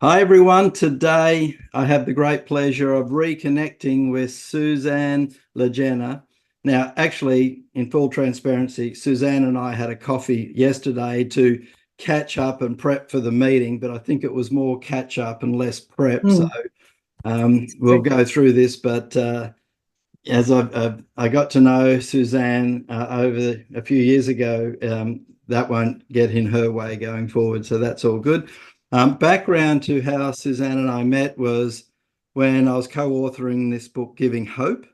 Hi everyone. Today I have the great pleasure of reconnecting with Susanne Legena. Now, actually, in full transparency, Susanne and I had a coffee yesterday to catch up and prep for the meeting, but I think it was more catch up and less prep. So we'll go through this, but as I got to know Susanne over a few years ago, that won't get in her way going forward. So that's all good. Background to how Susanne and I met was when I was co-authoring this book, Giving Hope.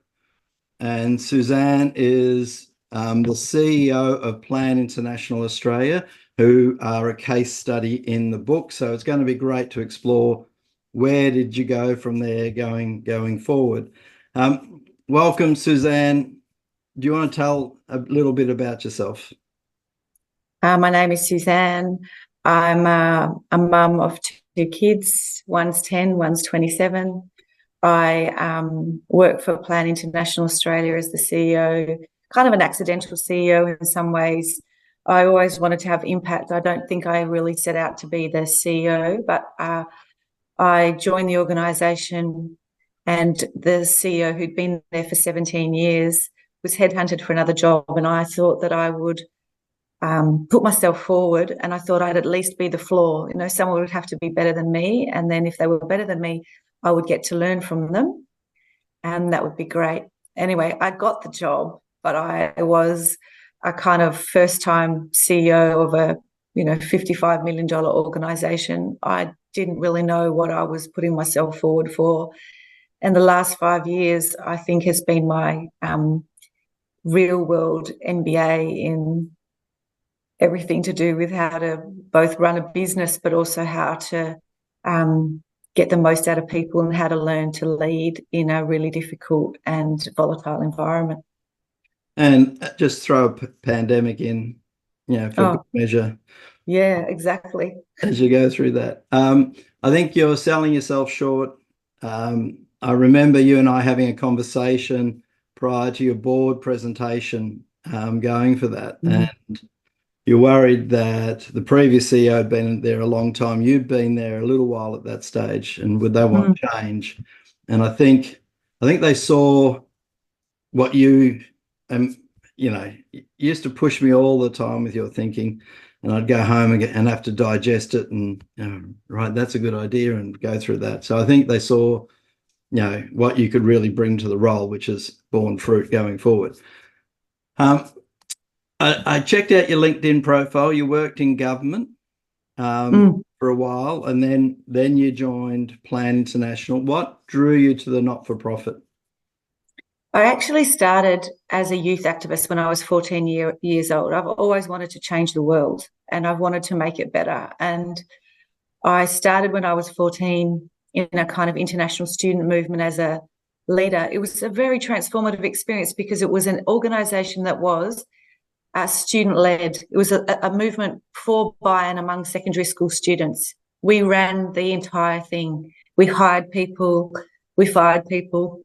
And Susanne is the CEO of Plan International Australia, who are a case study in the book. So it's going to be great to explore where did you go from there going forward. Welcome, Susanne. Do you want to tell a little bit about yourself? My name is Susanne. I'm a mum of two kids. One's 10, one's 27. I work for Plan International Australia as the CEO, kind of an accidental CEO in some ways. I always wanted to have impact. I don't think I really set out to be the CEO, but I joined the organisation, and the CEO, who'd been there for 17 years, was headhunted for another job, and I thought that I would put myself forward, and I thought I'd at least be the floor. Someone would have to be better than me, and then if they were better than me, I would get to learn from them, and that would be great. Anyway, I got the job, but I was a kind of first-time CEO of a $55 million organisation. I didn't really know what I was putting myself forward for. And the last 5 years, I think, has been my real-world MBA in everything to do with how to both run a business, but also how to get the most out of people and how to learn to lead in a really difficult and volatile environment. And just throw a pandemic in, for good measure. Yeah, exactly. As you go through that. I think you're selling yourself short. I remember you and I having a conversation prior to your board presentation, going for that. And you're worried that the previous CEO had been there a long time. You'd been there a little while at that stage, and would they want change? And I think they saw what you used to push me all the time with your thinking, and I'd go home and have to digest it and right, that's a good idea, and go through that. So I think they saw what you could really bring to the role, which has borne fruit going forward. I checked out your LinkedIn profile. You worked in government for a while, and then you joined Plan International. What drew you to the not-for-profit? I actually started as a youth activist when I was 14 years old. I've always wanted to change the world, and I've wanted to make it better. And I started when I was 14 in a kind of international student movement as a leader. It was a very transformative experience because it was an organisation that was student-led. It was a movement for, by, and among secondary school students. We ran the entire thing. We hired people, we fired people,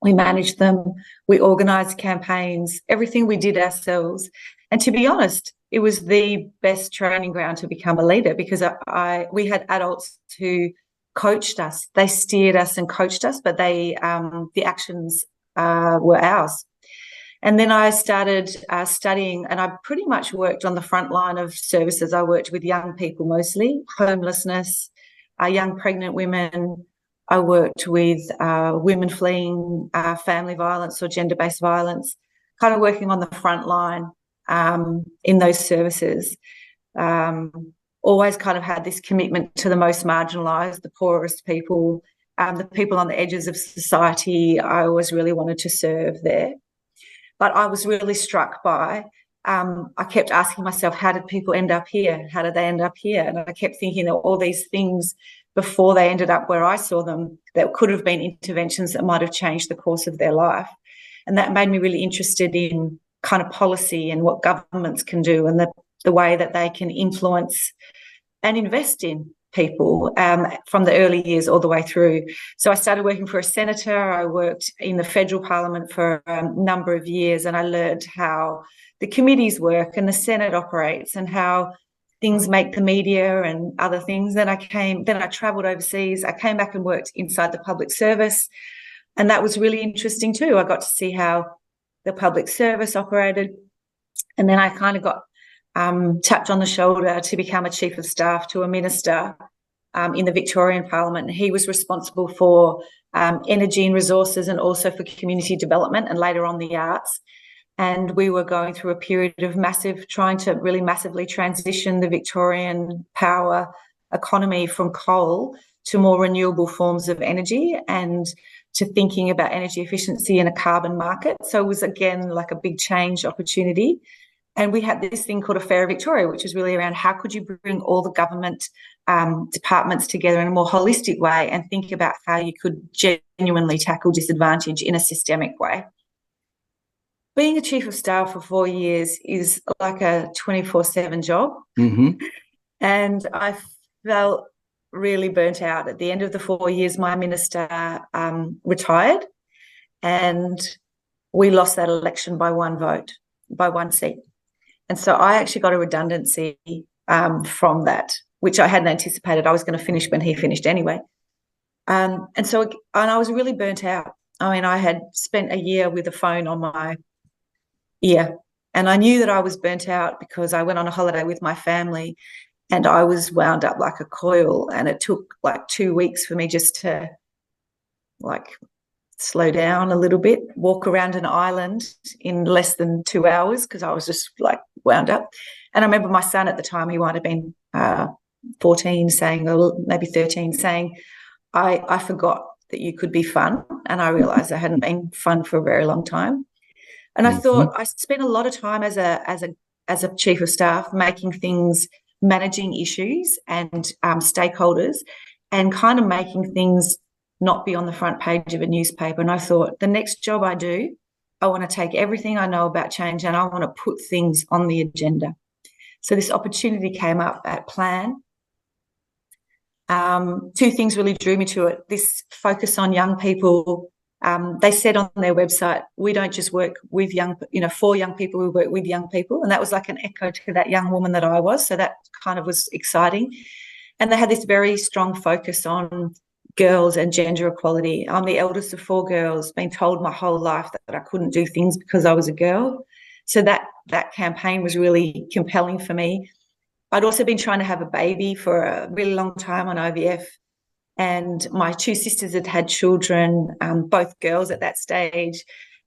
we managed them, we organised campaigns, everything we did ourselves. And to be honest, it was the best training ground to become a leader, because we had adults who coached us. They steered us and coached us, but the actions were ours. And then I started studying, and I pretty much worked on the front line of services. I worked with young people mostly, homelessness, young pregnant women. I worked with women fleeing family violence or gender-based violence, kind of working on the front line in those services. Always kind of had this commitment to the most marginalised, the poorest people, the people on the edges of society. I always really wanted to serve there. But I was really struck by, I kept asking myself, how did people end up here? How did they end up here? And I kept thinking that all these things before they ended up where I saw them, that could have been interventions that might have changed the course of their life. And that made me really interested in kind of policy and what governments can do, and the way that they can influence and invest in people from the early years all the way through. So I started working for a senator. I worked in the federal parliament for a number of years, and I learned how the committees work and the Senate operates, and how things make the media and other things. Then I traveled overseas. I came back and worked inside the public service. And that was really interesting too. I got to see how the public service operated. And then I kind of got tapped on the shoulder to become a chief of staff to a minister in the Victorian Parliament. And he was responsible for energy and resources, and also for community development, and later on the arts. And we were going through a period of trying to really massively transition the Victorian power economy from coal to more renewable forms of energy, and to thinking about energy efficiency in a carbon market. So it was, again, like a big change opportunity. And we had this thing called a Fair Victoria, which is really around how could you bring all the government departments together in a more holistic way and think about how you could genuinely tackle disadvantage in a systemic way. Being a chief of staff for 4 years is like a 24/7 job. Mm-hmm. And I felt really burnt out. At the end of the 4 years, my minister retired, and we lost that election by one vote, by one seat. And so I actually got a redundancy from that, which I hadn't anticipated. I was going to finish when he finished anyway. And I was really burnt out. I mean, I had spent a year with a phone on my ear, and I knew that I was burnt out because I went on a holiday with my family, and I was wound up like a coil, and it took like 2 weeks for me just to like slow down a little bit, walk around an island in less than 2 hours because I was just like wound up. And I remember my son at the time, he might have been 14, saying, or maybe 13, saying, I forgot that you could be fun. And I realised I hadn't been fun for a very long time. And I thought I spent a lot of time as a chief of staff managing issues and stakeholders, and kind of making things not be on the front page of a newspaper. And I thought, the next job I do, I want to take everything I know about change and I want to put things on the agenda. So this opportunity came up at Plan. Two things really drew me to it. This focus on young people. They said on their website, we don't just work with for young people, we work with young people. And that was like an echo to that young woman that I was. So that kind of was exciting. And they had this very strong focus on girls and gender equality. I'm the eldest of 4 girls, been told my whole life that I couldn't do things because I was a girl. So that campaign was really compelling for me. I'd also been trying to have a baby for a really long time on IVF. And my 2 sisters had had children, both girls at that stage.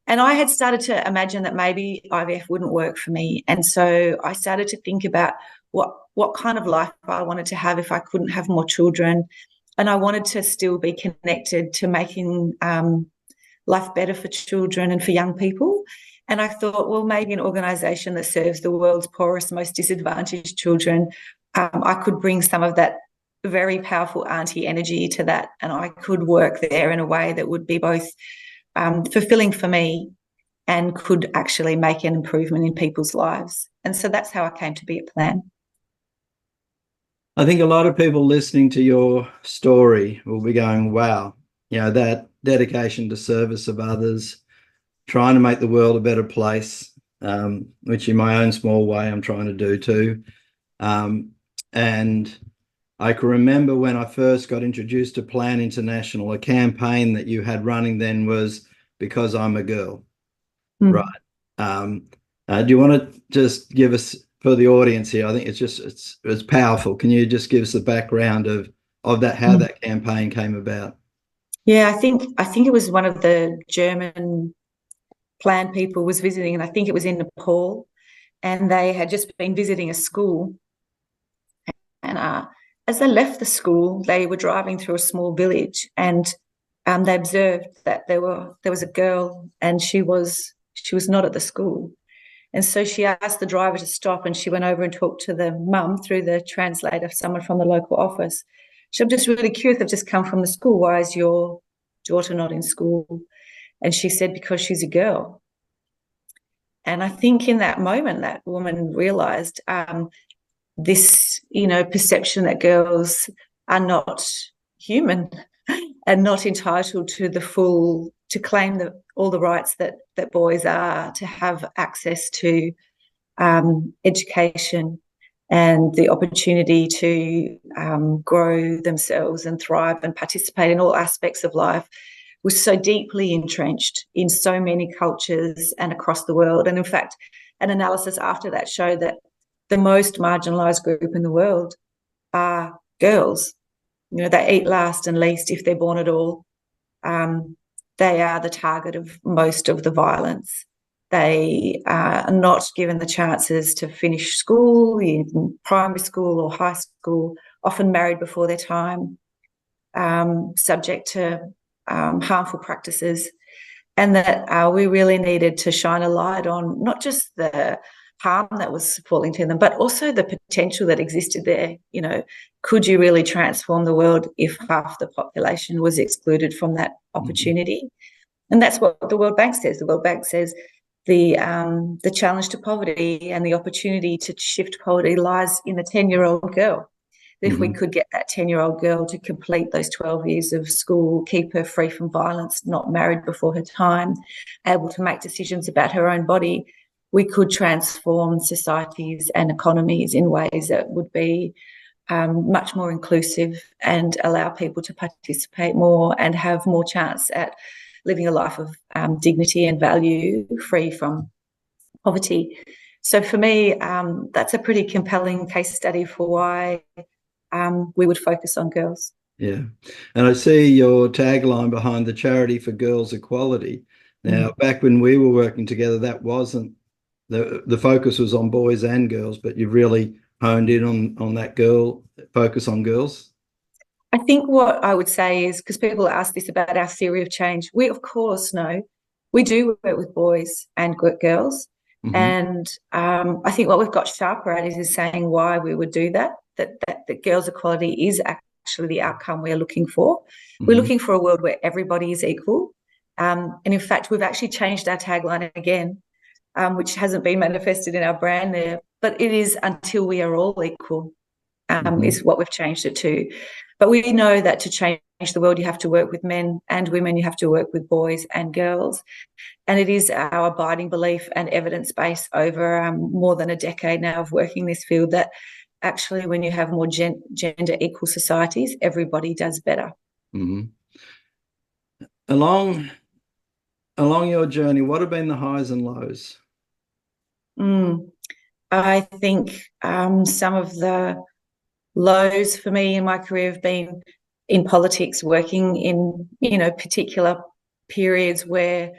And I had started to imagine that maybe IVF wouldn't work for me. And so I started to think about what kind of life I wanted to have if I couldn't have more children. And I wanted to still be connected to making life better for children and for young people. And I thought, well, maybe an organisation that serves the world's poorest, most disadvantaged children, I could bring some of that very powerful auntie energy to that, and I could work there in a way that would be both fulfilling for me and could actually make an improvement in people's lives. And so that's how I came to be at Plan. I think a lot of people listening to your story will be going, wow, that dedication to service of others, trying to make the world a better place, which in my own small way I'm trying to do too. And I can remember when I first got introduced to Plan International, a campaign that you had running then was Because I'm a Girl, right? Do you want to just give us, for the audience here, I think it's powerful. Can you just give us the background of that, how that campaign came about? Yeah, I think it was one of the German Plan people was visiting, and I think it was in Nepal, and they had just been visiting a school. And as they left the school, they were driving through a small village, and they observed that there was a girl, and she was not at the school. And so she asked the driver to stop, and she went over and talked to the mum through the translator, someone from the local office. So I'm just really curious, I've just come from the school. Why is your daughter not in school? And she said, because she's a girl. And I think in that moment, that woman realised this, perception that girls are not human and not entitled to to claim all the rights that boys are, to have access to education, and the opportunity to grow themselves and thrive and participate in all aspects of life was so deeply entrenched in so many cultures and across the world. And in fact, an analysis after that showed that the most marginalised group in the world are girls. You know, they eat last and least if they're born at all. They are the target of most of the violence. They are not given the chances to finish school, in primary school or high school, often married before their time, subject to harmful practices, and that we really needed to shine a light on not just the harm that was falling to them, but also the potential that existed there. You know, could you really transform the world if half the population was excluded from that opportunity? Mm-hmm. And that's what the World Bank says. The World Bank says the challenge to poverty and the opportunity to shift poverty lies in the 10-year-old girl. If mm-hmm. we could get that 10-year-old girl to complete those 12 years of school, keep her free from violence, not married before her time, able to make decisions about her own body, we could transform societies and economies in ways that would be much more inclusive and allow people to participate more and have more chance at living a life of dignity and value, free from poverty. So for me, that's a pretty compelling case study for why we would focus on girls. Yeah. And I see your tagline behind the Charity for Girls Equality. Now, back when we were working together, that wasn't, the focus was on boys and girls, but you've really honed in on that focus on girls. I think what I would say is, because people ask this about our theory of change, we of course know we do work with boys and girls. Mm-hmm. And I think what we've got sharper at is saying why we would do that girls' equality is actually the outcome we're looking for. Mm-hmm. We're looking for a world where everybody is equal. And in fact, we've actually changed our tagline again, which hasn't been manifested in our brand there, but it is until we are all equal, is what we've changed it to. But we know that to change the world, you have to work with men and women, you have to work with boys and girls. And it is our abiding belief and evidence base over more than a decade now of working in this field that actually when you have more gender equal societies, everybody does better. Mm-hmm. Along your journey, what have been the highs and lows? I think some of the lows for me in my career have been in politics, working in, particular periods where,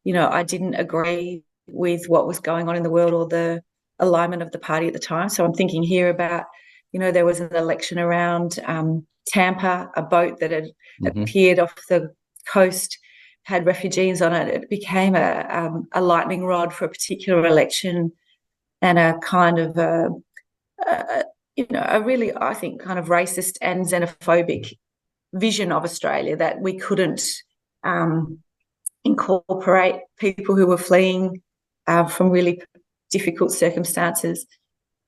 I didn't agree with what was going on in the world or the alignment of the party at the time. So I'm thinking here about, there was an election around Tampa, a boat that had appeared off the coast, had refugees on it. It became a lightning rod for a particular election and a kind of a really, I think, kind of racist and xenophobic vision of Australia, that we couldn't incorporate people who were fleeing from really difficult circumstances.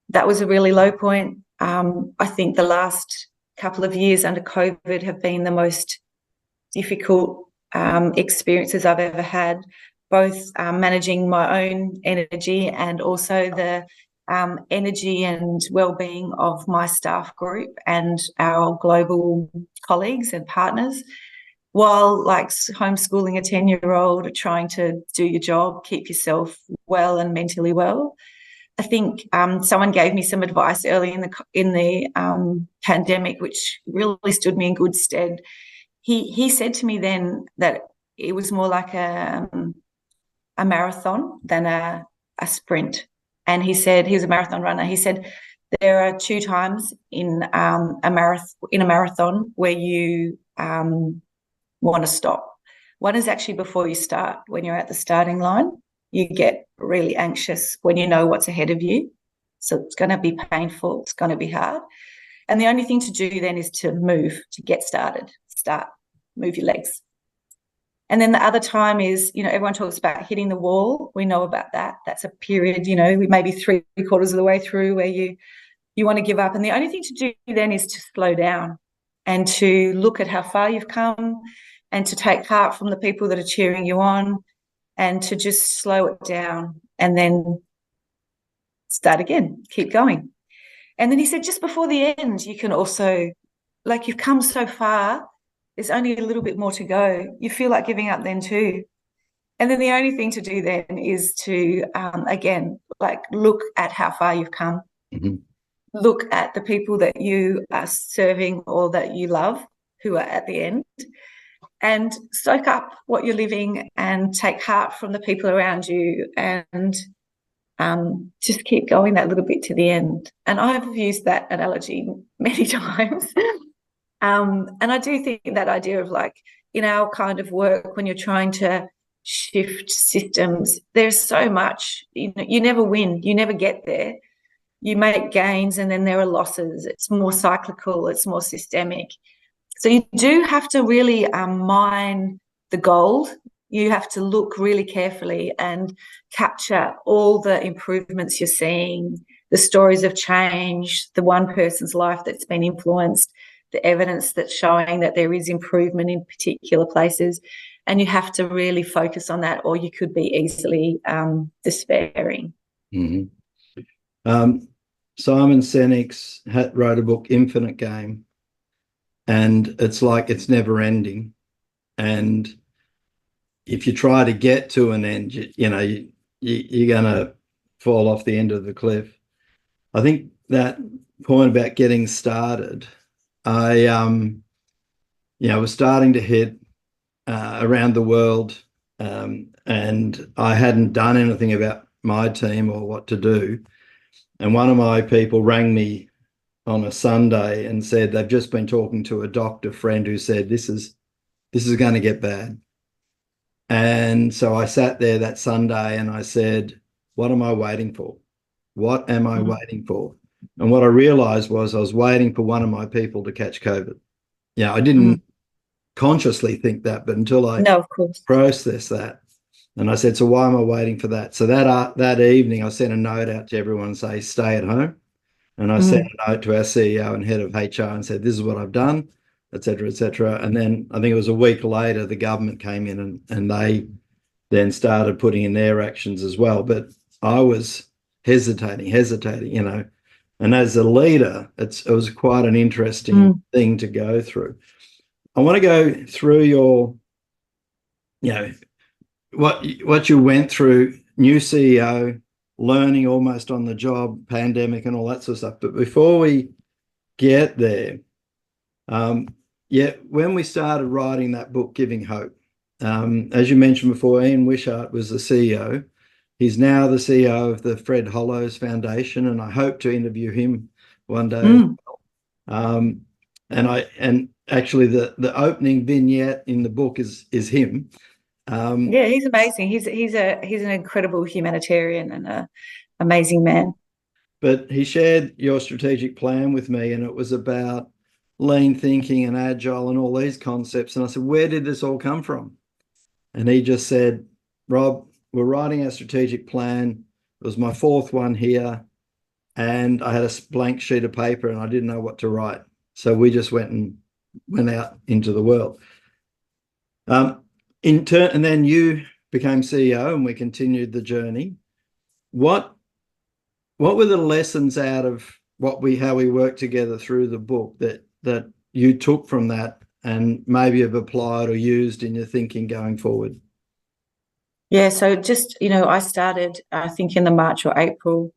That was a really low point. I think the last couple of years under COVID have been the most difficult experiences I've ever had, both managing my own energy and also the energy and well-being of my staff group and our global colleagues and partners, while like homeschooling a 10-year-old, trying to do your job, keep yourself well and mentally well. I think someone gave me some advice early in the pandemic, which really stood me in good stead. He said to me then that it was more like a marathon than a sprint. And he said, he was a marathon runner. He said, there are 2 times in a marathon where you want to stop. One is actually before you start, when you're at the starting line. You get really anxious when you know what's ahead of you. So it's going to be painful. It's going to be hard. And the only thing to do then is to move, to get started, move your legs. And then the other time is, everyone talks about hitting the wall. We know about that. That's a period, we may be 3/4 of the way through where you want to give up. And the only thing to do then is to slow down and to look at how far you've come and to take heart from the people that are cheering you on and to just slow it down and then start again, keep going. And then he said, just before the end, you can also, like, you've come so far, there's only a little bit more to go. You feel like giving up then too. And then the only thing to do then is to, again, like, look at how far you've come. Mm-hmm. Look at the people that you are serving or that you love who are at the end, and soak up what you're living and take heart from the people around you, and just keep going that little bit to the end. And I've used that analogy many times. And I do think that idea of, like, in our kind of work, when you're trying to shift systems, there's so much, you know, you never win, you never get there. You make gains and then there are losses. It's more cyclical, it's more systemic. So you do have to really mine the gold. You have to look really carefully and capture all the improvements you're seeing, the stories of change, the one person's life that's been influenced, the evidence that's showing that there is improvement in particular places. And you have to really focus on that, or you could be easily despairing. Mm-hmm. Simon Sinek wrote a book, Infinite Game, and it's like it's never ending. And if you try to get to an end, you're going to fall off the end of the cliff. I think that point about getting started, I was starting to hit around the world, and I hadn't done anything about my team or what to do. And one of my people rang me on a Sunday and said they've just been talking to a doctor friend who said this is going to get bad. And so I sat there that Sunday and I said, what am I waiting for? What am I waiting for? And what I realized was I was waiting for one of my people to catch COVID. Yeah, I didn't consciously think that, but until I processed that. And I said, so why am I waiting for that? So that evening, I sent a note out to everyone and say, stay at home. And I sent a note to our CEO and head of HR and said, this is what I've done, et cetera, et cetera. And then I think it was a week later, the government came in and they then started putting in their actions as well. But I was hesitating, you know. And as a leader, it was quite an interesting thing to go through. I want to go through your, what you went through, new CEO, learning almost on the job, pandemic and all that sort of stuff. But before we get there, when we started writing that book, Giving Hope, as you mentioned before, Ian Wishart was the CEO. He's now the CEO of the Fred Hollows Foundation, and I hope to interview him one day as well. And actually the opening vignette in the book is him. He's amazing. He's an incredible humanitarian and an amazing man. But he shared your strategic plan with me, and it was about lean thinking and agile and all these concepts. And I said, where did this all come from? And he just said, Rob, we're writing our strategic plan. It was my fourth one here, and I had a blank sheet of paper and I didn't know what to write. So we just went out into the world. And then you became CEO and we continued the journey. What were the lessons out of how we worked together through the book that you took from that and maybe have applied or used in your thinking going forward? Yeah, so just, I started, I think in the March or April,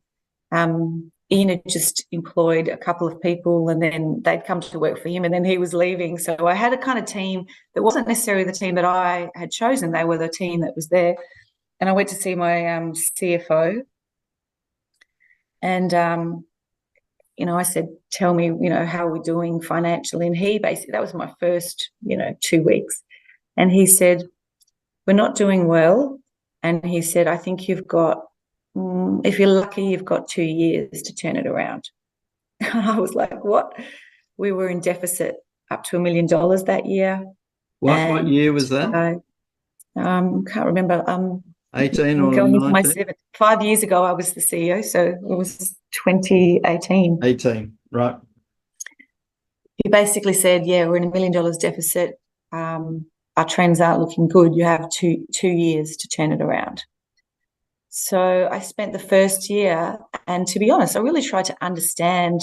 Ian had just employed a couple of people and then they'd come to work for him and then he was leaving. So I had a kind of team that wasn't necessarily the team that I had chosen. They were the team that was there. And I went to see my CFO and, I said, tell me, how are we doing financially? And he basically, that was my first, 2 weeks. And he said, we're not doing well. And he said, I think you've got, if you're lucky, you've got 2 years to turn it around. I was like, what? We were in deficit up to $1 million that year. What year was that? Can't remember. 18 or going 19? into my 5 years ago, I was the CEO, so it was 2018. 18, right. He basically said, yeah, we're in $1 million deficit. Our trends aren't looking good. You have two years to turn it around. So I spent the first year, and to be honest, I really tried to understand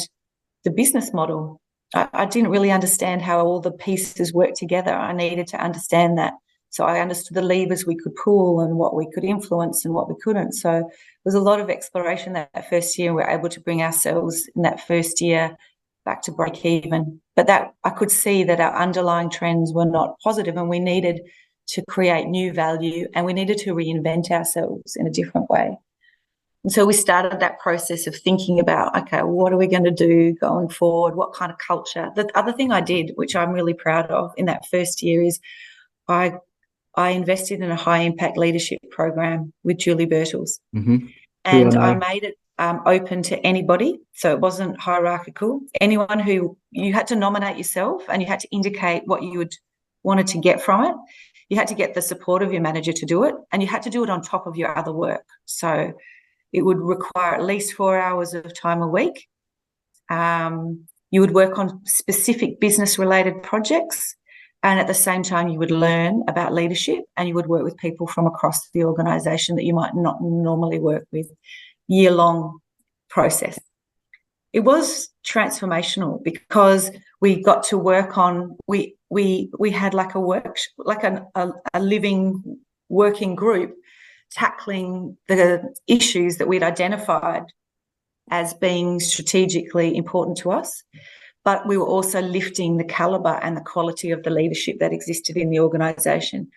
the business model. I didn't really understand how all the pieces work together. I needed to understand that. So I understood the levers we could pull and what we could influence and what we couldn't. So there was a lot of exploration that first year. We were able to bring ourselves in that first year back to break even. But that I could see that our underlying trends were not positive, and we needed to create new value, and we needed to reinvent ourselves in a different way. And so we started that process of thinking about, okay, what are we going to do going forward? What kind of culture? The other thing I did, which I'm really proud of in that first year, is I invested in a high impact leadership program with Julie Birtles. Mm-hmm. And I made it open to anybody. So it wasn't hierarchical. Anyone who, you had to nominate yourself and you had to indicate what you would wanted to get from it. You had to get the support of your manager to do it, and you had to do it on top of your other work. So it would require at least 4 hours of time a week. You would work on specific business-related projects, and at the same time, you would learn about leadership, and you would work with people from across the organisation that you might not normally work with. Year-long process. It was transformational because we got to work on. We had like a living working group tackling the issues that we'd identified as being strategically important to us, but we were also lifting the calibre and the quality of the leadership that existed in the organisation.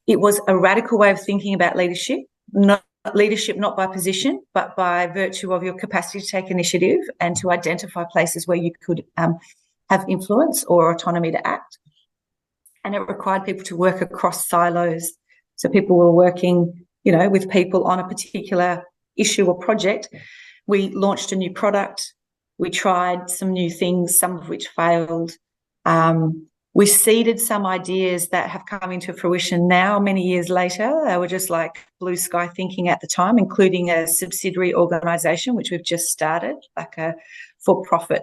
It was a radical way of thinking about leadership, not by position, but by virtue of your capacity to take initiative and to identify places where you could have influence or autonomy to act. And it required people to work across silos. So people were working with people on a particular issue or project. We launched a new product. We tried some new things, some of which failed. We seeded some ideas that have come into fruition now, many years later. They were just like blue sky thinking at the time, including a subsidiary organisation, which we've just started, like a for-profit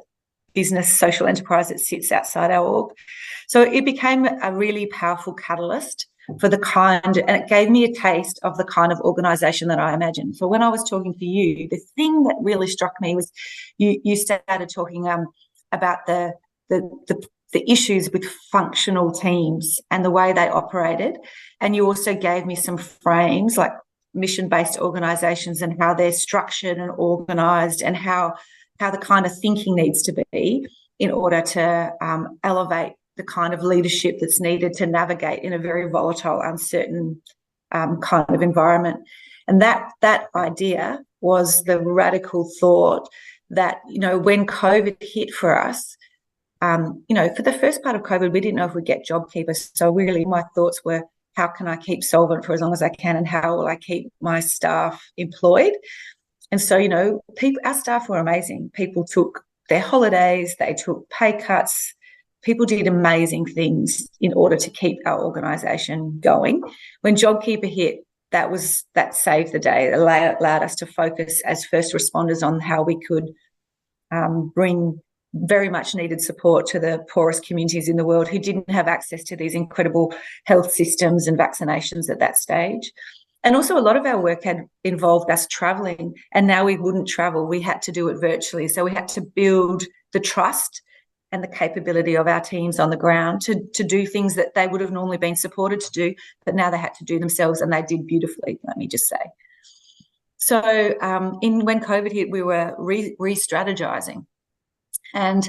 business social enterprise that sits outside our org. So it became a really powerful catalyst for the kind, and it gave me a taste of the kind of organisation that I imagined. So when I was talking to you, the thing that really struck me was you started talking about the issues with functional teams and the way they operated, and you also gave me some frames like mission-based organisations and how they're structured and organised, and how the kind of thinking needs to be in order to elevate the kind of leadership that's needed to navigate in a very volatile, uncertain kind of environment. And that idea was the radical thought that, when COVID hit for us, for the first part of COVID, we didn't know if we'd get JobKeeper. So really my thoughts were, how can I keep solvent for as long as I can, and how will I keep my staff employed? And so, our staff were amazing. People took their holidays, they took pay cuts. People did amazing things in order to keep our organisation going. When JobKeeper hit, that saved the day. It allowed us to focus as first responders on how we could bring very much needed support to the poorest communities in the world who didn't have access to these incredible health systems and vaccinations at that stage. And also a lot of our work had involved us travelling, and now we wouldn't travel. We had to do it virtually. So we had to build the trust and the capability of our teams on the ground to do things that they would have normally been supported to do, but now they had to do themselves, and they did beautifully, let me just say. So when COVID hit, we were re-strategizing. And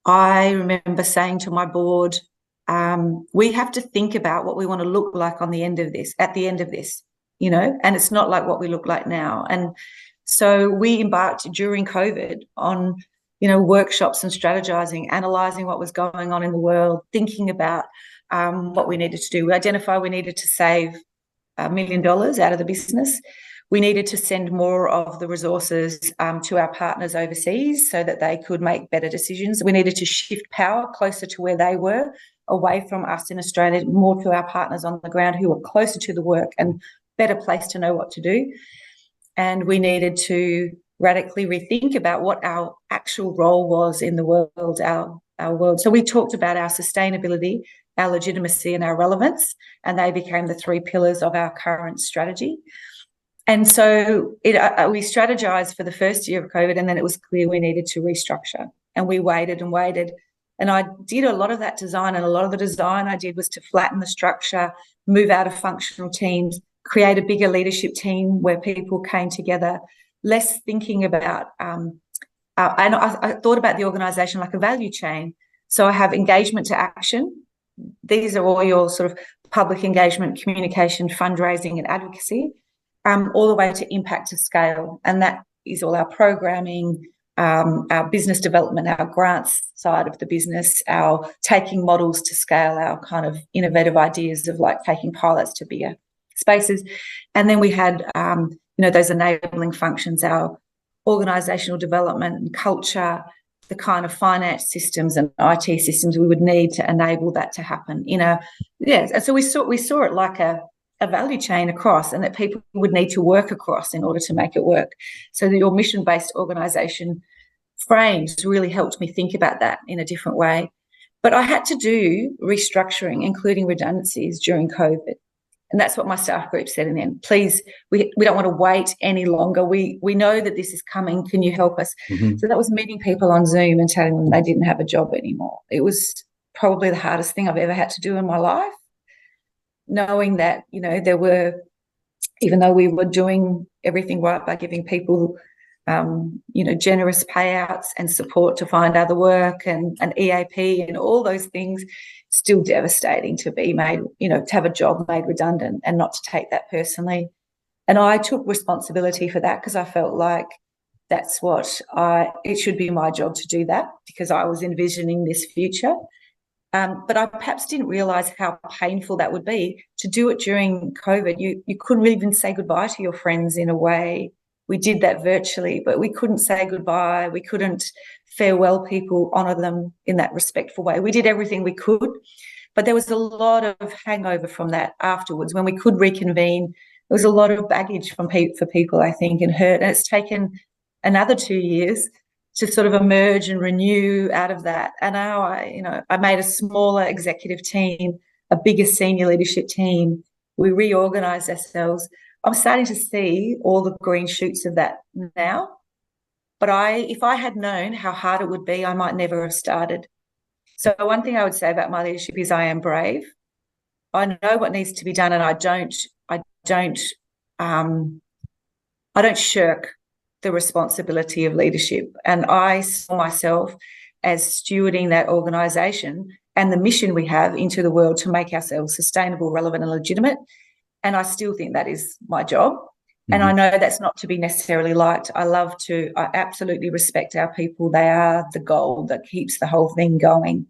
I remember saying to my board, we have to think about what we want to look like at the end of this, and it's not like what we look like now. And so we embarked during COVID on workshops and strategizing, analysing what was going on in the world, thinking about what we needed to do. We identified we needed to save $1 million out of the business. We needed to send more of the resources to our partners overseas so that they could make better decisions. We needed to shift power closer to where they were, away from us in Australia, more to our partners on the ground who were closer to the work and better placed to know what to do. And we needed to radically rethink about what our actual role was in the world, our world. So we talked about our sustainability, our legitimacy, and our relevance, and they became the 3 pillars of our current strategy. And so we strategized for the first year of COVID, and then it was clear we needed to restructure. and we waited and waited. And I did a lot of that design, and a lot of the design I did was to flatten the structure, move out of functional teams, create a bigger leadership team where people came together, less thinking about, and I thought about the organisation like a value chain. So I have engagement to action. These are all your sort of public engagement, communication, fundraising and advocacy, all the way to impact to scale. And that is all our programming, our business development, our grants side of the business, our taking models to scale, our kind of innovative ideas of like taking pilots to bigger spaces. And then we had, those enabling functions, our organisational development and culture, the kind of finance systems and IT systems we would need to enable that to happen. And so we saw it like a value chain across, and that people would need to work across in order to make it work. So your mission-based organisation frames really helped me think about that in a different way. But I had to do restructuring, including redundancies during COVID. And that's what my staff group said in the end. Please, we don't want to wait any longer. We know that this is coming. Can you help us? Mm-hmm. So that was meeting people on Zoom and telling them they didn't have a job anymore. It was probably the hardest thing I've ever had to do in my life, knowing that, there were, even though we were doing everything right by giving people, generous payouts and support to find other work and EAP and all those things, still devastating to be made, to have a job made redundant and not to take that personally. And I took responsibility for that because I felt like that's it should be my job to do that, because I was envisioning this future. But I perhaps didn't realise how painful that would be to do it during COVID. You couldn't really even say goodbye to your friends in a way. We did that virtually, but we couldn't say goodbye. We couldn't farewell people, honour them in that respectful way. We did everything we could, but there was a lot of hangover from that afterwards. When we could reconvene, there was a lot of baggage for people, I think, and hurt. And it's taken another 2 years to sort of emerge and renew out of that. And now I made a smaller executive team, a bigger senior leadership team. We reorganised ourselves. I'm starting to see all the green shoots of that now. But if I had known how hard it would be, I might never have started. So one thing I would say about my leadership is I am brave. I know what needs to be done, and I don't shirk the responsibility of leadership. And I saw myself as stewarding that organisation and the mission we have into the world to make ourselves sustainable, relevant and legitimate. And I still think that is my job. Mm-hmm. And I know that's not to be necessarily liked. I absolutely respect our people. They are the gold that keeps the whole thing going.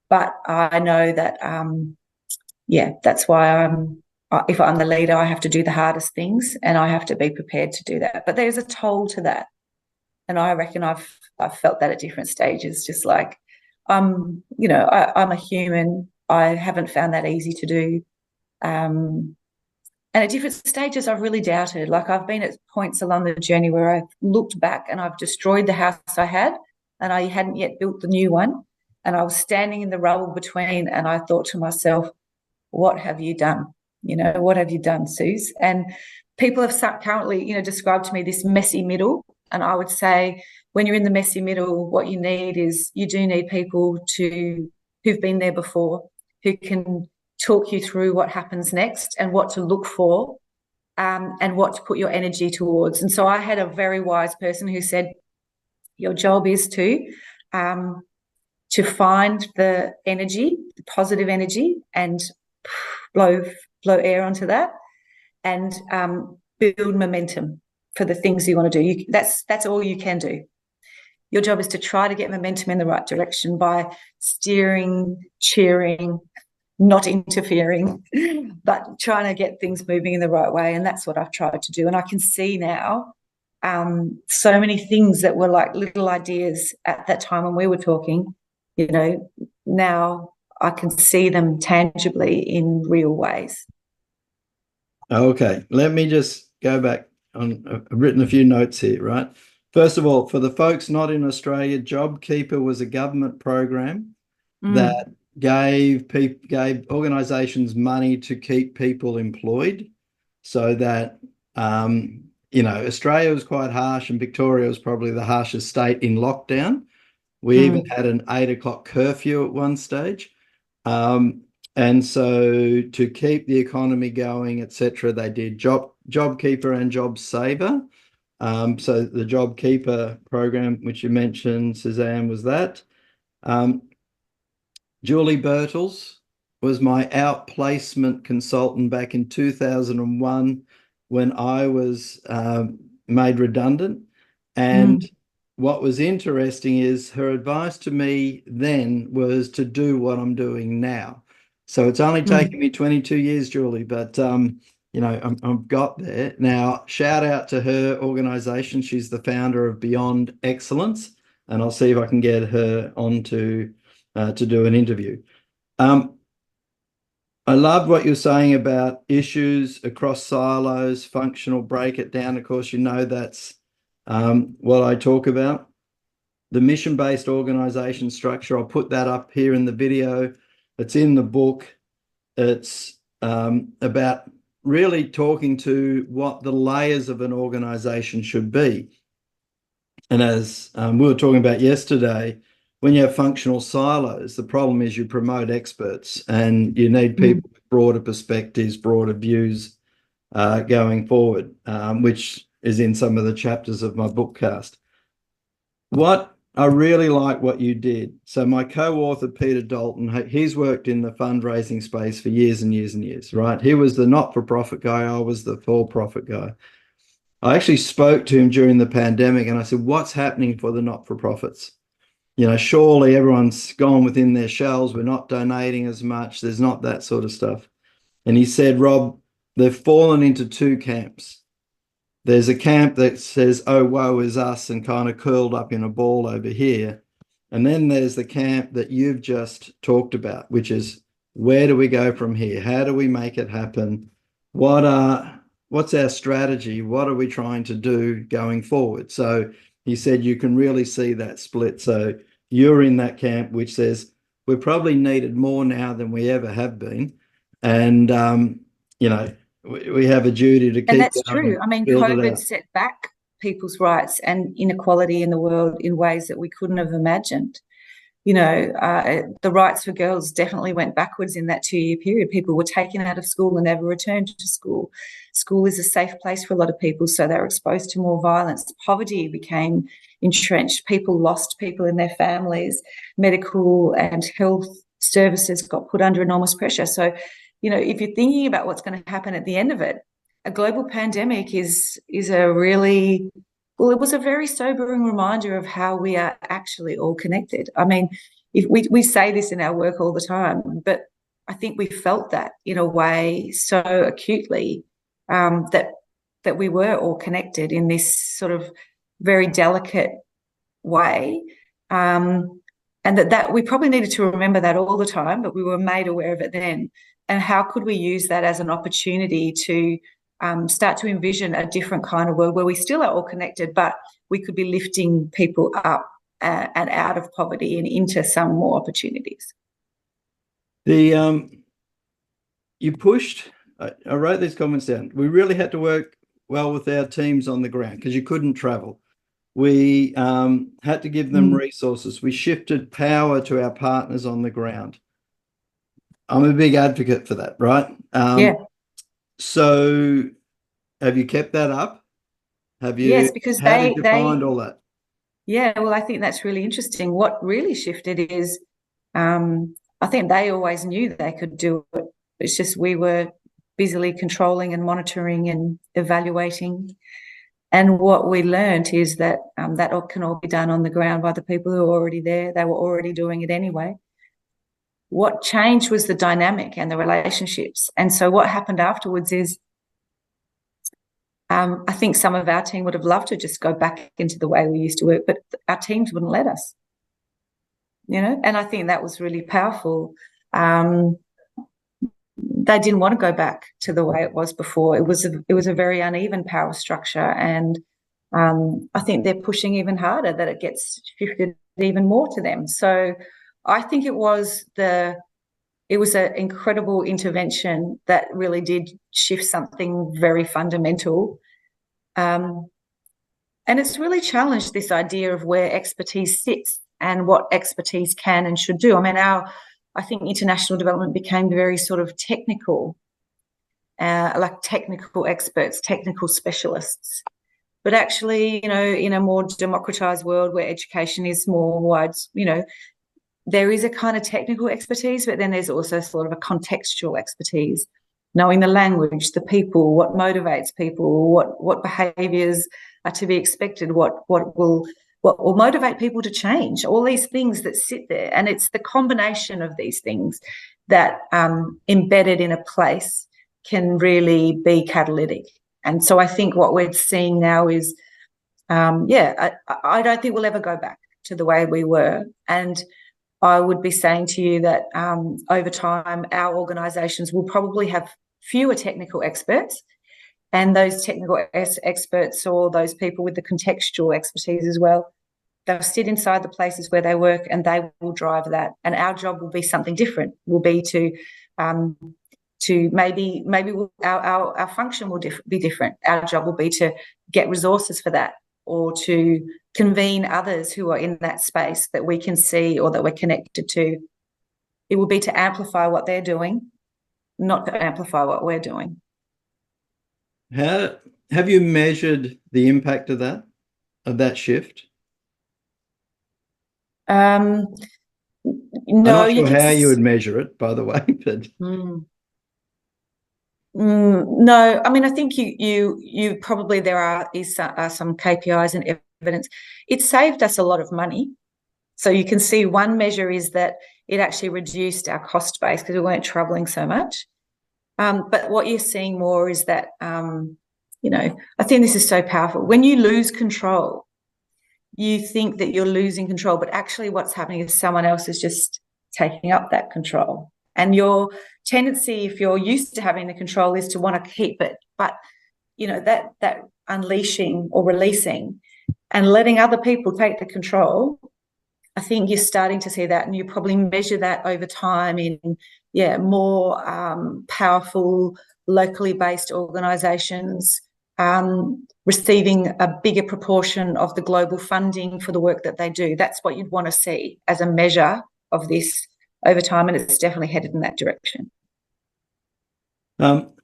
But I know that, that's why if I'm the leader, I have to do the hardest things, and I have to be prepared to do that. But there's a toll to that. And I reckon I've felt that at different stages, just like, I'm a human. I haven't found that easy to do. And at different stages, I've really doubted. Like, I've been at points along the journey where I've looked back and I've destroyed the house I had, and I hadn't yet built the new one. And I was standing in the rubble between, and I thought to myself, what have you done? What have you done, Suze? And people have currently, described to me this messy middle. And I would say, when you're in the messy middle, what you do need people who've been there before, who can talk you through what happens next and what to look for, and what to put your energy towards. And so I had a very wise person who said, your job is to find the energy, the positive energy, and blow air onto that, and build momentum for the things you want to do. That's all you can do. Your job is to try to get momentum in the right direction by steering, cheering, not interfering, but trying to get things moving in the right way. And that's what I've tried to do. And I can see now so many things that were like little ideas at that time when we were talking, now I can see them tangibly in real ways. Okay, let me just go back on. I've written a few notes here, right? First of all, for the folks not in Australia, JobKeeper was a government program that gave organisations money to keep people employed, so that Australia was quite harsh, and Victoria was probably the harshest state in lockdown, We even had an 8 o'clock curfew at one stage. And so to keep the economy going, etc., they did JobKeeper and JobSaver. So the JobKeeper program, which you mentioned, Susanne, was that. Julie Birtles was my outplacement consultant back in 2001 when I was made redundant. And what was interesting is her advice to me then was to do what I'm doing now. So it's only taken me 22 years, Julie, but I've got there. Now, shout out to her organization. She's the founder of Beyond Excellence, and I'll see if I can get her on to do an interview. I love what you're saying about issues across silos, functional, break it down. Of course, that's what I talk about. The mission-based organization structure, I'll put that up here in the video. It's in the book. It's about really talking to what the layers of an organization should be. And as we were talking about yesterday, when you have functional silos, the problem is you promote experts and you need people with broader perspectives, broader views going forward, which is in some of the chapters of my bookcast. What I really like what you did. So my co-author, Peter Dalton, he's worked in the fundraising space for years and years and years, right? He was the not-for-profit guy. I was the for-profit guy. I actually spoke to him during the pandemic and I said, what's happening for the not-for-profits? Surely everyone's gone within their shells. We're not donating as much. There's not that sort of stuff. And he said, Rob, they've fallen into two camps. There's a camp that says, oh, woe is us, and kind of curled up in a ball over here. And then there's the camp that you've just talked about, which is, where do we go from here? How do we make it happen? What's our strategy? What are we trying to do going forward? So he said you can really see that split. So you're in that camp which says we're probably needed more now than we ever have been. And, we have a duty to keep and that's going. true. I mean, COVID set back people's rights and inequality in the world in ways that we couldn't have imagined. The rights for girls definitely went backwards in that 2-year period. People were taken out of school and never returned to school. School is a safe place for a lot of people, so they were exposed to more violence. Poverty became entrenched. People lost people in their families. Medical and health services got put under enormous pressure. So, if you're thinking about what's going to happen at the end of it, a global pandemic is a really, well, it was a very sobering reminder of how we are actually all connected. I mean, if we say this in our work all the time, but I think we felt that in a way so acutely that we were all connected in this sort of very delicate way. And that we probably needed to remember that all the time, but we were made aware of it then. And how could we use that as an opportunity to start to envision a different kind of world where we still are all connected, but we could be lifting people up and out of poverty and into some more opportunities. You pushed, I wrote these comments down. We really had to work well with our teams on the ground because you couldn't travel. We had to give them resources. We shifted power to our partners on the ground. I'm a big advocate for that, right? Yeah. So have you kept that up? Have you? Yes, because how did you find all that? Yeah, well, I think that's really interesting. What really shifted is I think they always knew they could do it. It's just we were busily controlling and monitoring and evaluating. And what we learned is that that can all be done on the ground by the people who are already there. They were already doing it anyway. What changed was the dynamic and the relationships. And so what happened afterwards is I think some of our team would have loved to just go back into the way we used to work, but our teams wouldn't let us, and I think that was really powerful. They didn't want to go back to the way it was before. It was a very uneven power structure, and I think they're pushing even harder that it gets shifted even more to them. So I think it was an incredible intervention that really did shift something very fundamental. And it's really challenged this idea of where expertise sits and what expertise can and should do. I mean, I think international development became very sort of technical, like technical experts, technical specialists. But actually, you know, in a more democratized world where education is more wide, you know, there is a kind of technical expertise, but then there's also sort of a contextual expertise, knowing the language, the people, what motivates people, what behaviours are to be expected, what will motivate people to change, all these things that sit there. And it's the combination of these things that embedded in a place can really be catalytic. And so I think what we're seeing now is, I don't think we'll ever go back to the way we were. And I would be saying to you that over time, our organisations will probably have fewer technical experts, and those technical experts, or those people with the contextual expertise as well, they'll sit inside the places where they work and they will drive that. And our job will be something different, will be to maybe our function will be different. Our job will be to get resources for that, or to convene others who are in that space that we can see or that we're connected to. It will be to amplify what they're doing, not to amplify what we're doing. How have you measured the impact of that shift? No, I'm not sure how you would measure it, by the way, but no, I mean, I think you probably there are some KPIs and evidence. It saved us a lot of money. So you can see one measure is that it actually reduced our cost base because we weren't traveling so much. But what you're seeing more is that, you know, I think this is so powerful. When you lose control, you think that you're losing control, but actually what's happening is someone else is just taking up that control. And your tendency, if you're used to having the control, is to want to keep it. But, you know, that unleashing or releasing and letting other people take the control, I think you're starting to see that, and you probably measure that over time in, more powerful, locally based organisations receiving a bigger proportion of the global funding for the work that they do. That's what you'd want to see as a measure of this over time, and it's definitely headed in that direction.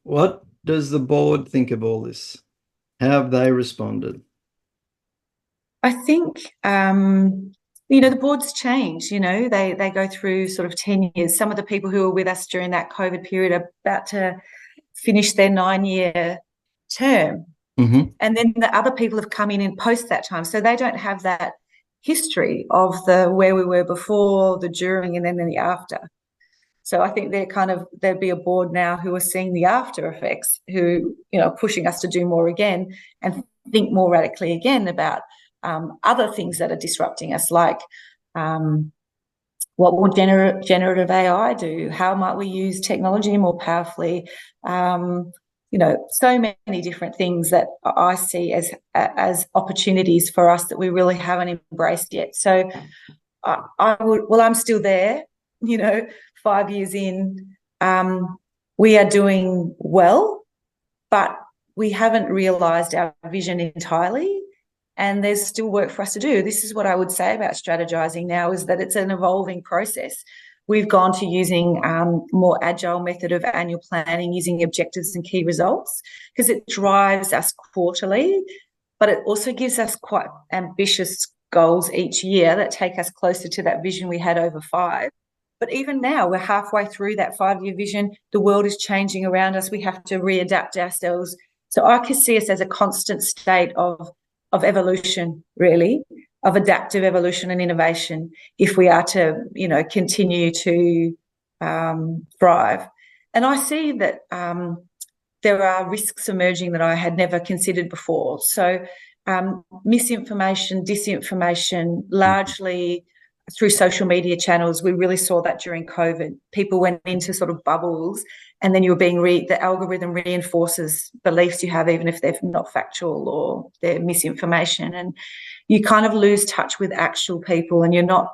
What does the board think of all this? How have they responded? I think, the board's changed. They go through sort of 10 years. Some of the people who were with us during that COVID period are about to finish their 9-year term. Mm-hmm. And then the other people have come in and post that time. So they don't have that history of the where we were before, the during, and then the after. So I think there'd be a board now who are seeing the after effects, who, pushing us to do more again and think more radically again about other things that are disrupting us, like what will generative AI do? How might we use technology more powerfully? So many different things that I see as opportunities for us that we really haven't embraced yet. So I'm still there, 5 years in. We are doing well, but we haven't realised our vision entirely. And there's still work for us to do. This is what I would say about strategizing now, is that it's an evolving process. We've gone to using more agile method of annual planning, using objectives and key results, because it drives us quarterly, but it also gives us quite ambitious goals each year that take us closer to that vision we had over 5. But even now, we're halfway through that 5-year vision. The world is changing around us. We have to readapt ourselves. So I can see us as a constant state of evolution, really, of adaptive evolution and innovation, if we are to, continue to thrive. And I see that there are risks emerging that I had never considered before. So misinformation, disinformation, largely through social media channels. We really saw that during COVID. People went into sort of bubbles, and then you're the algorithm reinforces beliefs you have, even if they're not factual or they're misinformation. And you kind of lose touch with actual people, and you're not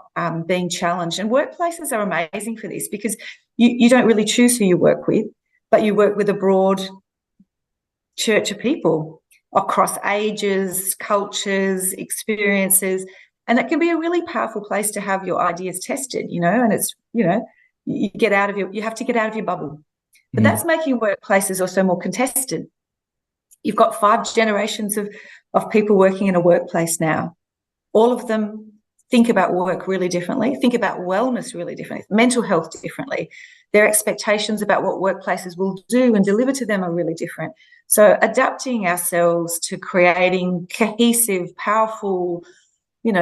being challenged. And workplaces are amazing for this, because you don't really choose who you work with, but you work with a broad church of people across ages, cultures, experiences. And that can be a really powerful place to have your ideas tested, and it's, you have to get out of your bubble. But that's making workplaces also more contested. You've got 5 generations of people working in a workplace now. All of them think about work really differently, think about wellness really differently, mental health differently. Their expectations about what workplaces will do and deliver to them are really different. So adapting ourselves to creating cohesive, powerful,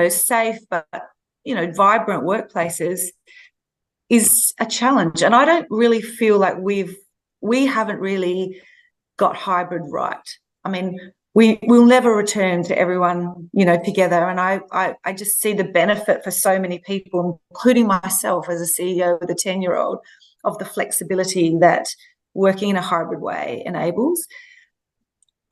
safe, but, vibrant workplaces is a challenge. And I don't really feel like we haven't really got hybrid right. I mean, we'll never return to everyone, together. And I just see the benefit for so many people, including myself as a CEO with a 10-year-old, of the flexibility that working in a hybrid way enables.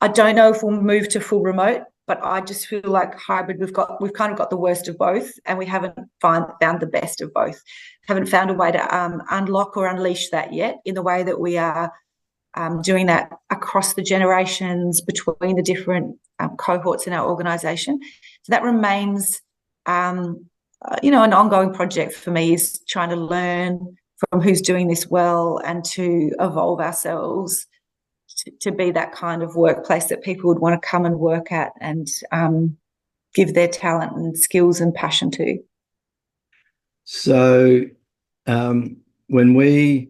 I don't know if we'll move to full remote, but I just feel like hybrid, we've kind of got the worst of both, and we haven't found the best of both. Haven't found a way to unlock or unleash that yet in the way that we are doing that across the generations between the different cohorts in our organisation. So that remains, an ongoing project for me, is trying to learn from who's doing this well and to evolve ourselves to be that kind of workplace that people would want to come and work at and give their talent and skills and passion to. So my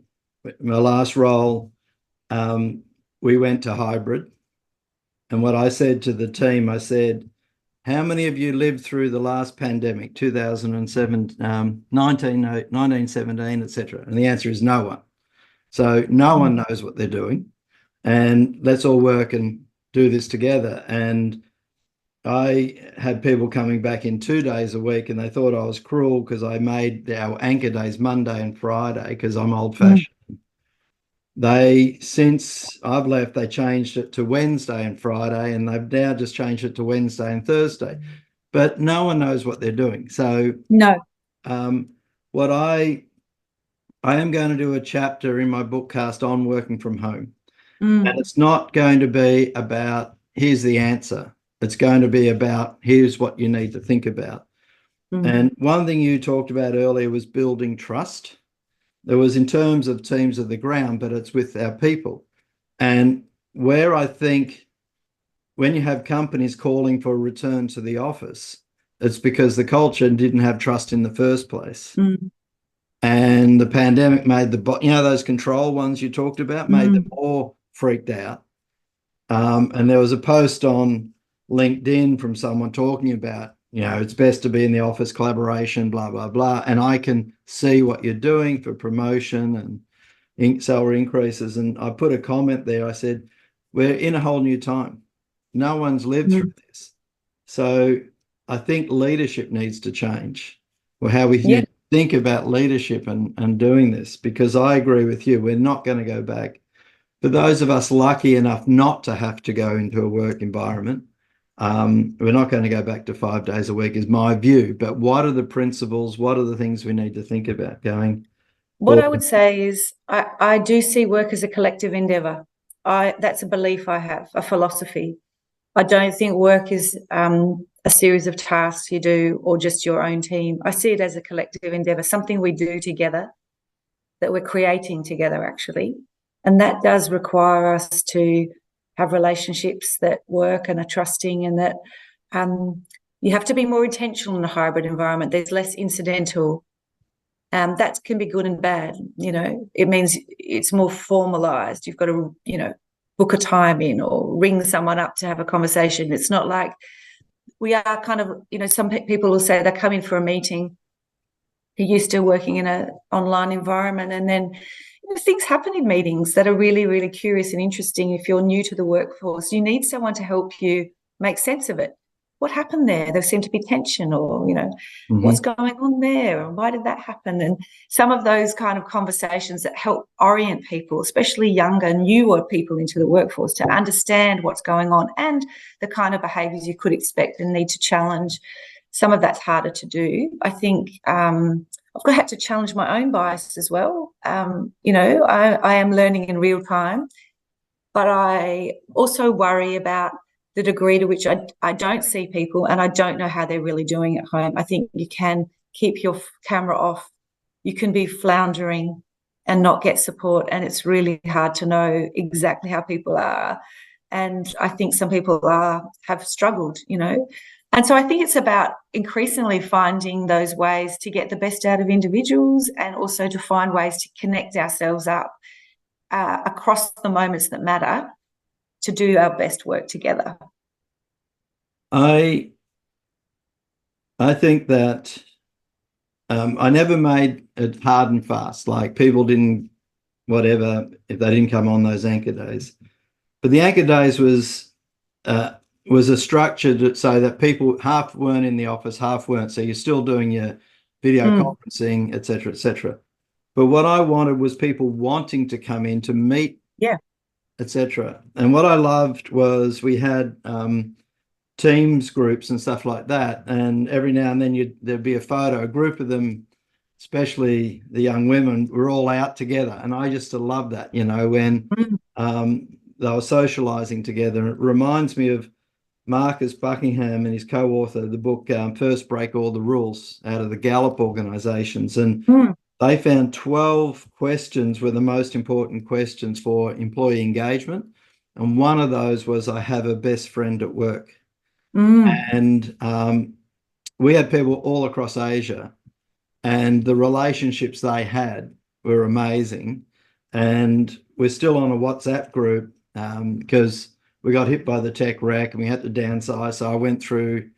last role, we went to hybrid. And what I said to the team, I said, how many of you lived through the last pandemic, 2007, 1917, etc.? And the answer is no one. So no one knows what they're doing. And let's all work and do this together. And I had people coming back in 2 days a week, and they thought I was cruel because I made our anchor days Monday and Friday because I'm old-fashioned. Since I've left, they changed it to Wednesday and Friday, and they've now just changed it to Wednesday and Thursday. But no one knows what they're doing. So no. What I am going to do a chapter in my book cast on working from home. And it's not going to be about, here's the answer. It's going to be about, here's what you need to think about. And one thing you talked about earlier was building trust. There was in terms of teams of the ground, but it's with our people. And where I think when you have companies calling for a return to the office, it's because the culture didn't have trust in the first place. And the pandemic made those control ones you talked about, made them more freaked out. And there was a post on LinkedIn from someone talking about, it's best to be in the office, collaboration, blah, blah, blah. And I can see what you're doing for promotion and salary increases. And I put a comment there. I said, we're in a whole new time. No one's lived through this. So I think leadership needs to change, or how we think about leadership and doing this, because I agree with you. We're not going to go back. For those of us lucky enough not to have to go into a work environment, we're not going to go back to 5 days a week is my view. But what are the principles? What are the things we need to think about going What I would say is I do see work as a collective endeavour. That's a belief I have, a philosophy. I don't think work is a series of tasks you do or just your own team. I see it as a collective endeavour, something we do together, that we're creating together, actually. And that does require us to have relationships that work and are trusting, and that you have to be more intentional in a hybrid environment. There's less incidental. That can be good and bad. It means it's more formalized. You've got to, book a time in or ring someone up to have a conversation. It's not like we are kind of, some people will say they come in for a meeting who used to working in an online environment, and then things happen in meetings that are really, really curious and interesting. If you're new to the workforce, you need someone to help you make sense of it. What happened there? There seemed to be tension, or, what's going on there? And why did that happen? And some of those kind of conversations that help orient people, especially younger, newer people into the workforce, to understand what's going on and the kind of behaviours you could expect and need to challenge. Some of that's harder to do. I think I've had to challenge my own bias as well. I am learning in real time, but I also worry about the degree to which I don't see people and I don't know how they're really doing at home. I think you can keep your camera off. You can be floundering and not get support, and it's really hard to know exactly how people are. And I think some people have struggled, you know. And so I think it's about increasingly finding those ways to get the best out of individuals, and also to find ways to connect ourselves up across the moments that matter, to do our best work together. I think that I never made it hard and fast. Like, people didn't, whatever, if they didn't come on those anchor days. But the anchor days was a structure so that people half weren't in the office, half weren't. So you're still doing your video conferencing, et cetera, et cetera. But what I wanted was people wanting to come in to meet, et cetera. And what I loved was we had Teams groups and stuff like that. And every now and then there'd be a photo, a group of them, especially the young women, were all out together. And I just love that, you know, when they were socializing together. It reminds me of Marcus Buckingham and his co-author, the book First Break All the Rules, out of the Gallup organizations. And they found 12 questions were the most important questions for employee engagement. And one of those was, I have a best friend at work. And we had people all across Asia, and the relationships they had were amazing. And we're still on a WhatsApp group because we got hit by the tech wreck and we had to downsize. So I went through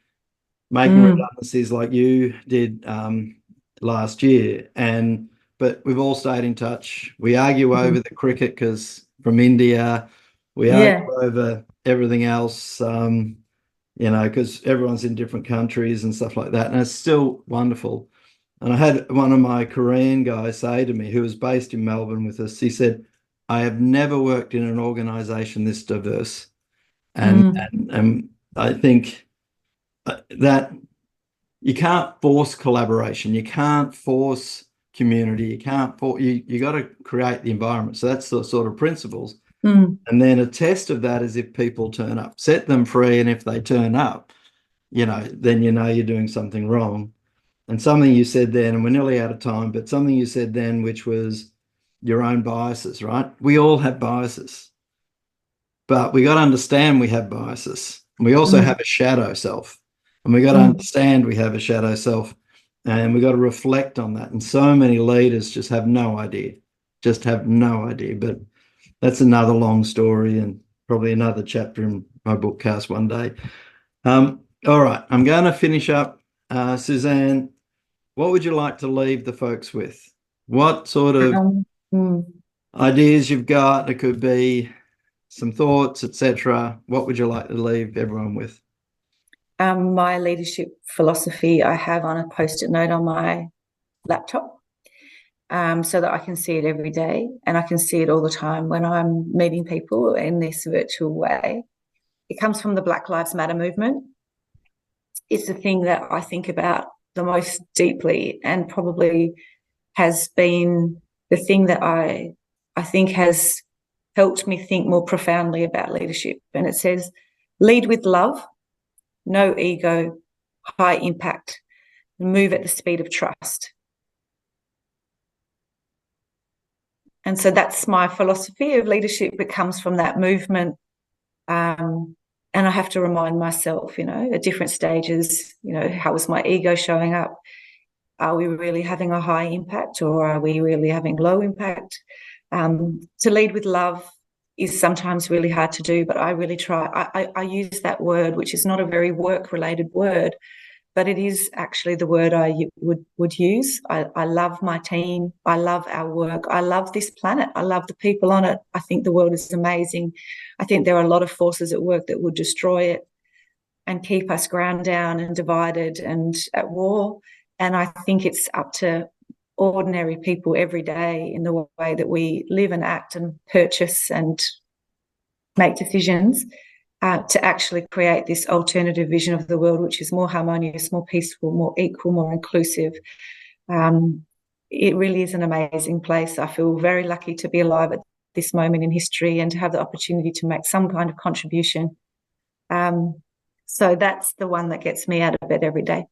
making redundancies like you did last year. But we've all stayed in touch. We argue over the cricket because from India, we argue over everything else, you know, because everyone's in different countries and stuff like that. And it's still wonderful. And I had one of my Korean guys say to me, who was based in Melbourne with us, he said, I have never worked in an organization this diverse. And I think that you can't force collaboration. You can't force community. You can't force, you got to create the environment. So that's the sort of principles. And then a test of that is if people turn up, set them free. And if they turn up, you know, then you know you're doing something wrong. And something you said then, and we're nearly out of time, but something you said then, which was your own biases, right? We all have biases, but we got to understand we have biases. And we also have a shadow self, and we got to understand we have a shadow self, and we got to reflect on that. And so many leaders just have no idea, but that's another long story and probably another chapter in my bookcast one day. All right, I'm going to finish up. Susanne, what would you like to leave the folks with? What sort of ideas you've got? It could be some thoughts, etc. What would you like to leave everyone with? My leadership philosophy I have on a post-it note on my laptop, so that I can see it every day, and I can see it all the time when I'm meeting people in this virtual way. It comes from the Black Lives Matter movement. It's the thing that I think about the most deeply, and probably has been the thing that I think has helped me think more profoundly about leadership. And it says, lead with love, no ego, high impact, move at the speed of trust. And so that's my philosophy of leadership. It comes from that movement. And I have to remind myself, you know, at different stages, you know, how is my ego showing up? Are we really having a high impact, or are we really having low impact? To lead with love is sometimes really hard to do, but I really try. I use that word, which is not a very work-related word, but it is actually the word I would use. I love my team. I love our work. I love this planet. I love the people on it. I think the world is amazing. I think there are a lot of forces at work that would destroy it and keep us ground down and divided and at war. And I think it's up to ordinary people every day, in the way that we live and act and purchase and make decisions, to actually create this alternative vision of the world, which is more harmonious, more peaceful, more equal, more inclusive. It really is an amazing place. I feel very lucky to be alive at this moment in history and to have the opportunity to make some kind of contribution So that's the one that gets me out of bed every day.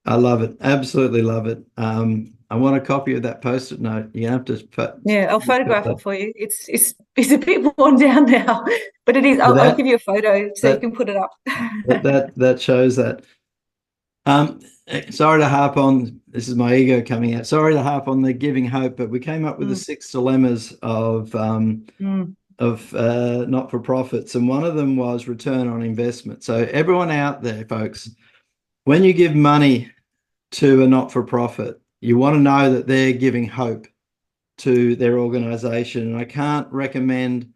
I love it. Absolutely love it. I want a copy of that Post-it note. You have to I'll photograph it for you. It's a bit worn down now, but it is. I'll give you a photo so you can put it up. that shows that. Sorry to harp on. This is my ego coming out. Sorry to harp on the giving hope, but we came up with the 6 dilemmas of not-for-profits, and one of them was return on investment. So everyone out there, folks, when you give money to a not-for-profit, you want to know that they're giving hope to their organization. And I can't recommend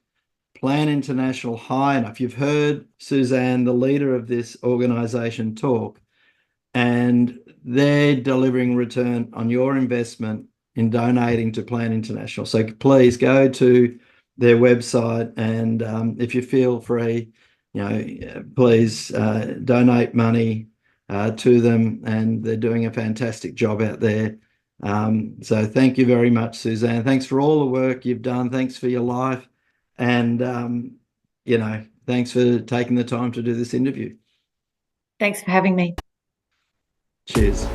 Plan International high enough. You've heard Susanne, the leader of this organization, talk, and they're delivering return on your investment in donating to Plan International. So please go to their website, and if you feel free, please donate money to them, and they're doing a fantastic job out there. So thank you very much, Susanne. Thanks for all the work you've done. Thanks for your life, and thanks for taking the time to do this interview. Thanks for having me. Cheers.